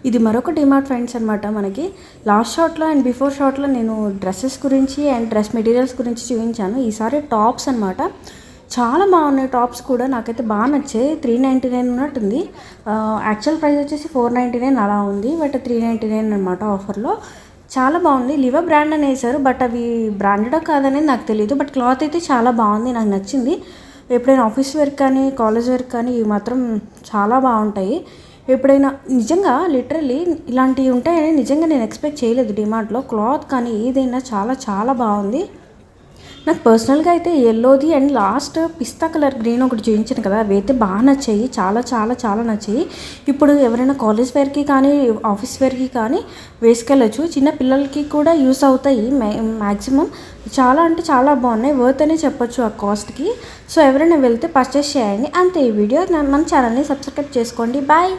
ఇది మరొక డిమార్ట్ ఫ్రెండ్స్ అనమాట. మనకి లాస్ట్ షార్ట్లో అండ్ బిఫోర్ షార్ట్లో నేను డ్రెస్సెస్ గురించి అండ్ డ్రెస్ మెటీరియల్స్ గురించి చూపించాను. ఈసారి టాప్స్ అనమాట. చాలా బాగున్నాయి టాప్స్ కూడా, నాకైతే బాగా నచ్చాయి. 399 ఉన్నట్టుంది. యాక్చువల్ ప్రైస్ వచ్చేసి 499 అలా ఉంది, బట్ 399 అనమాట ఆఫర్లో. చాలా బాగుంది. లివా బ్రాండ్ అని వేశారు, బట్ అవి బ్రాండెడా కాదనేది నాకు తెలియదు. బట్ క్లాత్ అయితే చాలా బాగుంది, నాకు నచ్చింది. ఎప్పుడైనా ఆఫీస్ వేర్ కానీ కాలేజ్ వేర్ కానీ ఇవి మాత్రం చాలా బాగుంటాయి. ఎప్పుడైనా నిజంగా లిటరల్లీ ఇలాంటివి ఉంటాయని నిజంగా నేను ఎక్స్పెక్ట్ చేయలేదు. డిమార్ట్లో క్లాత్ కానీ ఏదైనా చాలా చాలా బాగుంది. నాకు పర్సనల్గా అయితే ఎల్లోది అండ్ లాస్ట్ పిస్తా కలర్ గ్రీన్ ఒకటి చూపించాను కదా, అవి అయితే బాగా నచ్చాయి. చాలా చాలా చాలా నచ్చాయి. ఇప్పుడు ఎవరైనా కాలేజ్ వేర్కి కానీ ఆఫీస్ వేర్కి కానీ వేసుకెళ్ళచ్చు. చిన్న పిల్లలకి కూడా యూస్ అవుతాయి మ్యాక్సిమం. చాలా అంటే చాలా బాగున్నాయి, వర్త్ అనే చెప్పొచ్చు ఆ కాస్ట్కి. సో ఎవరైనా వెళ్తే పర్చేస్ చేయండి. అంతే ఈ వీడియో. మన ఛానల్ని సబ్స్క్రైబ్ చేసుకోండి. బాయ్.